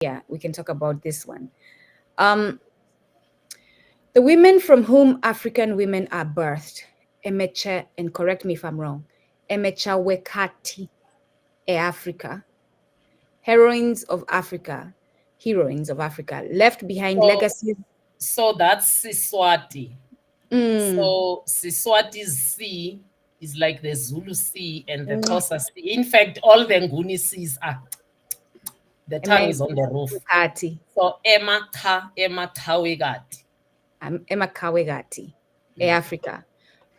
yeah, we can talk about this one. Um, the women from whom African women are birthed, Emecha, and correct me if I'm wrong, Emecha Wekati e Africa, heroines of Africa, left behind So, legacies. so that's Siswati. Mm, So Siswati's C is like the Zulu C and the mm, Xhosa C. In fact, all the Nguni C's are, the tongue is on the roof. Wekati, So Emma Kawegati. Emakawegati e Africa.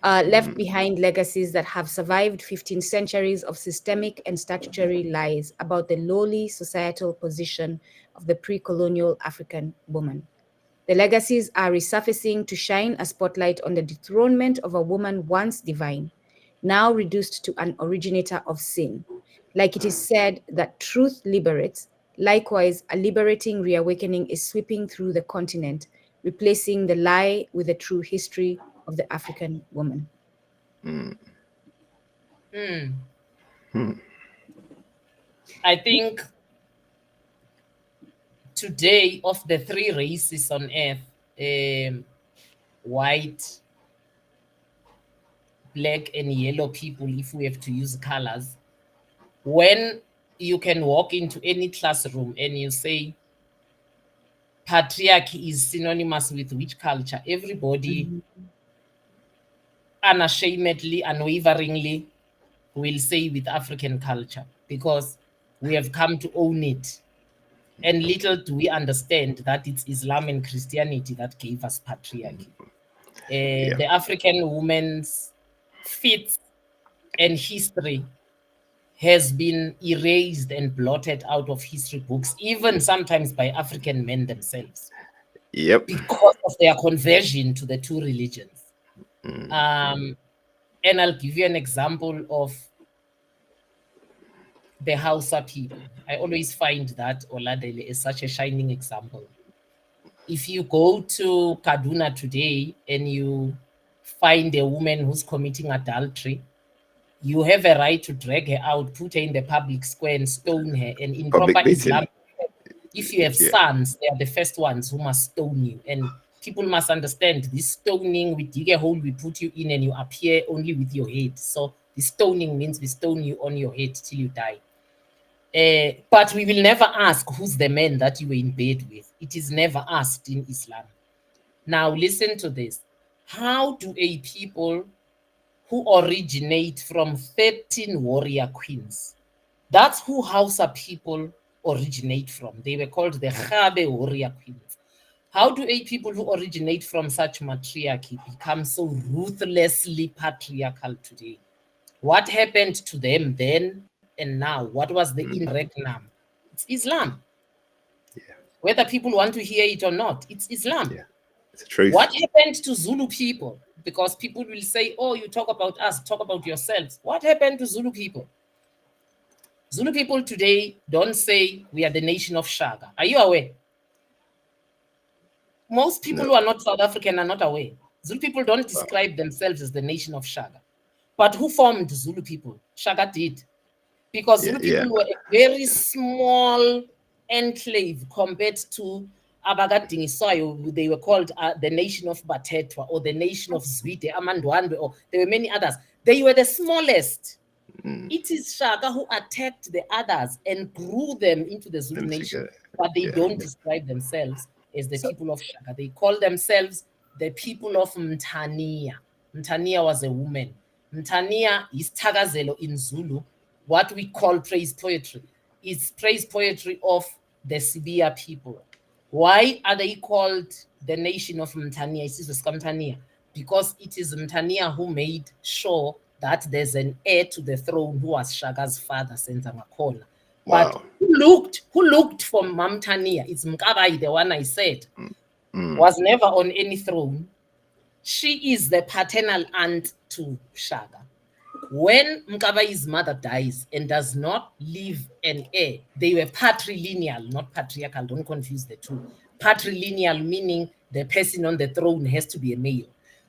Left behind legacies that have survived 15 centuries of systemic and statutory lies about the lowly societal position of the pre-colonial African woman. The legacies are resurfacing to shine a spotlight on the dethronement of a woman once divine, now reduced to an originator of sin. Like it is said that truth liberates, likewise, a liberating reawakening is sweeping through the continent, replacing the lie with the true history of the African woman. I think today, of the three races on earth, white, black, and yellow people, if we have to use colors, when you can walk into any classroom and you say patriarchy is synonymous with which culture, everybody unashamedly, unwaveringly will say with African culture, because we have come to own it. And little do we understand that it's Islam and Christianity that gave us patriarchy. The African woman's feats and history has been erased and blotted out of history books, even sometimes by African men themselves. Yep. Because of their conversion to the two religions. And I'll give you an example of the Hausa people. I always find that Oladele is such a shining example. If you go to Kaduna today and you find a woman who's committing adultery, you have a right to drag her out, put her in the public square and stone her. And in proper Islam, if you have sons, they are the first ones who must stone you. And people must understand this stoning, we dig a hole, we put you in and you appear only with your head. So the stoning means we stone you on your head till you die. But we will never ask who's the man that you were in bed with. It is never asked in Islam. Now listen to this. How do a people who originate from 13 warrior queens, that's who Hausa people originate from. They were called the Khabe warrior queens. How do a people who originate from such matriarchy become so ruthlessly patriarchal today? What happened to them then and now? What was the in regnum? It's Islam. Whether people want to hear it or not, it's Islam. It's the truth. What happened to Zulu people? Because people will say, oh, you talk about us, talk about yourselves. What happened to Zulu people? Zulu people today don't say we are the nation of Shaka. Are you aware? Most people who are not South African are not aware. Zulu people don't describe themselves as the nation of Shaka. But who formed Zulu people? Shaka did. Because Zulu people were a very small enclave compared to Abagadingisoyo. They were called the nation of Batetwa or the nation of Zwide, Amandwandwe, or there were many others. They were the smallest. It is Shaka who attacked the others and grew them into the Zulu nation. But they don't describe themselves as the people of Shaka. They call themselves the people of Mtania. Mtania was a woman. Mtania is Tagazelo in Zulu. What we call praise poetry. It's praise poetry of the Sibia people. Why are they called the nation of Mtania? It is Mtania because it is Mtania who made sure that there's an heir to the throne who was Shaga's father, Senza Makona. But who looked for Mamtania? It's Mkabayi, the one I said, was never on any throne. She is the paternal aunt to Shaga. When Mkabayi's mother dies and does not leave an heir, they were patrilineal, not patriarchal. Don't confuse the two. Patrilineal meaning the person on the throne has to be a male.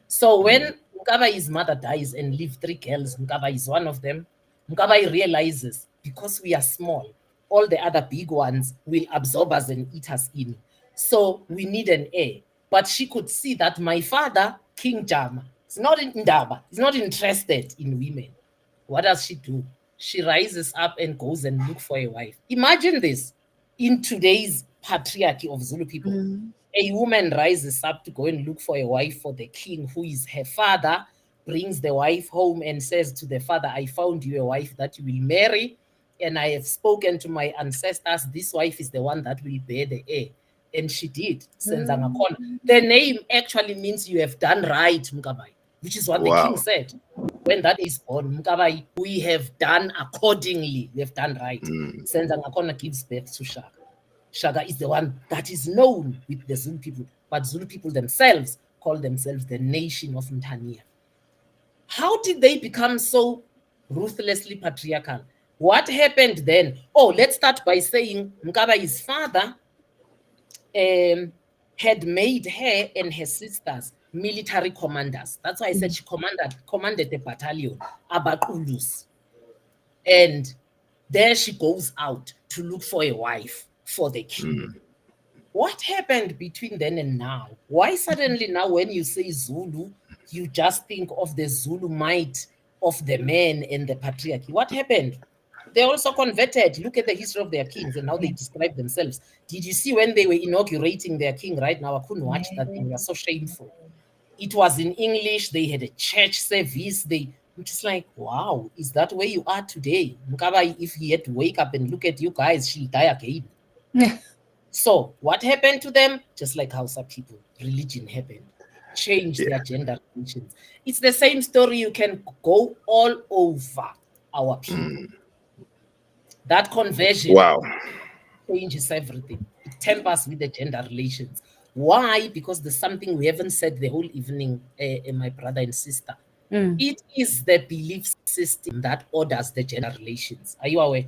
So when Mkabayi's mother dies and leave 3 girls, Mkabayi is one of them. Mkabayi realizes, because we are small, all the other big ones will absorb us and eat us in. So we need an heir. But she could see that my father, King Jama, is not in Ndaba, is not interested in women. What does she do? She rises up and goes and look for a wife. Imagine this in today's patriarchy of Zulu people. A woman rises up to go and look for a wife for the king, who is her father, brings the wife home and says to the father, I found you a wife that you will marry, and I have spoken to my ancestors. This wife is the one that will bear the heir. And she did. The name actually means you have done right, Mkabayi, which is what the king said. When that is born, Mkabayi, we have done accordingly. We have done right. Senzangakona gives birth to Shaka. Shaka is the one that is known with the Zulu people, but Zulu people themselves call themselves the nation of Mtania. How did they become so ruthlessly patriarchal? What happened then? Oh, let's start by saying Mkabayi's father had made her and her sisters military commanders. That's why I said she commanded the battalion, Abakulus. And there she goes out to look for a wife for the king. What happened between then and now? Why suddenly now when you say Zulu, you just think of the Zulu might of the men and the patriarchy? What happened? They also converted. Look at the history of their kings and how they describe themselves. Did you see when they were inaugurating their king right now? I couldn't watch that thing. It was so shameful. It was in English. They had a church service. I'm just like, wow, is that where you are today? Mkabayi, if he had to wake up and look at you guys, she'll die again. So what happened to them? Just like Hausa people, religion happened. Change their gender relations. It's the same story. You can go all over our people. That conversion changes everything. It tempers with the gender relations. Why? Because there's something we haven't said the whole evening, my brother and sister. It is the belief system that orders the gender relations. Are you aware?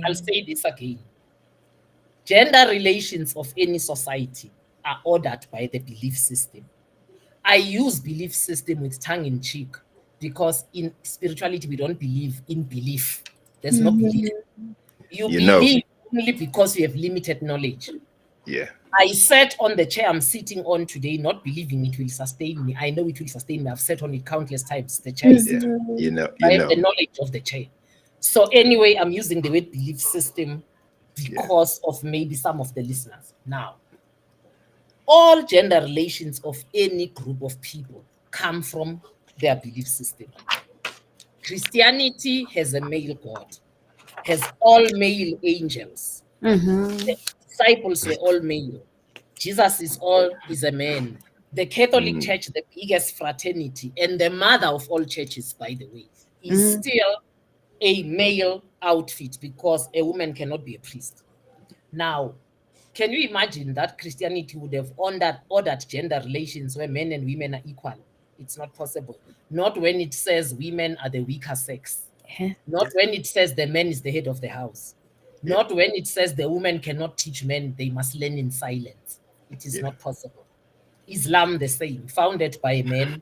I'll say this again. Gender relations of any society are ordered by the belief system. I use belief system with tongue in cheek because in spirituality, we don't believe in belief. There's no belief. You believe only because you have limited knowledge. Yeah. I sat on the chair I'm sitting on today, not believing it will sustain me. I know it will sustain me. I've sat on it countless times. The chair is I have the knowledge of the chair. So anyway, I'm using the word belief system because of maybe some of the listeners. Now, all gender relations of any group of people come from their belief system. Christianity has a male God, has all male angels. The disciples were all male. Jesus is a man. The Catholic Church, the biggest fraternity, and the mother of all churches, by the way, is still a male outfit because a woman cannot be a priest. Now, can you imagine that Christianity would have ordered gender relations where men and women are equal? It's not possible. Not when it says women are the weaker sex. Not when it says the man is the head of the house. Not when it says the woman cannot teach men, they must learn in silence. It is not possible. Islam the same, founded by a man.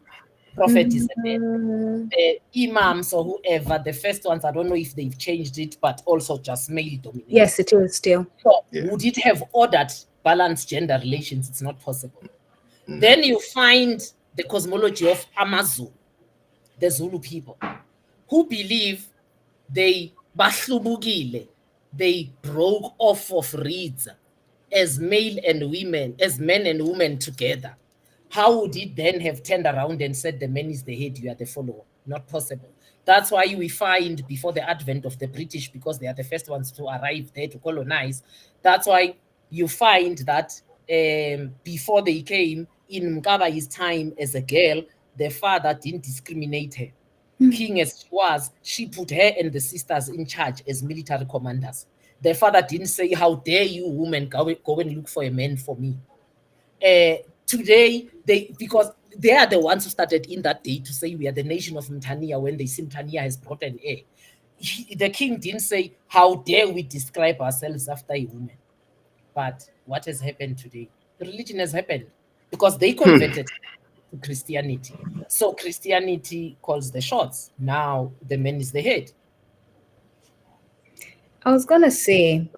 Prophet is a man. The imams or whoever, the first ones, I don't know if they've changed it, but also just male dominated. Yes, it is still. So would it have ordered balanced gender relations? It's not possible. Then you find the cosmology of Amazulu, the Zulu people, who believe they bahlubukile, they broke off of reeds as male and women, as men and women together. How would it then have turned around and said the man is the head, you are the follower? Not possible. That's why we find before the advent of the British, because they are the first ones to arrive there to colonize, that's why you find that before they came, in Mkabayi's time as a girl, the father didn't discriminate her. King as she was, she put her and the sisters in charge as military commanders. The father didn't say, how dare you women go and look for a man for me. Today, because they are the ones who started in that day to say we are the nation of Mtania when they see Mtania has brought an heir. The king didn't say, how dare we describe ourselves after a woman. But what has happened today? The religion has happened because they converted to Christianity. So Christianity calls the shots. Now the man is the head. I was gonna say,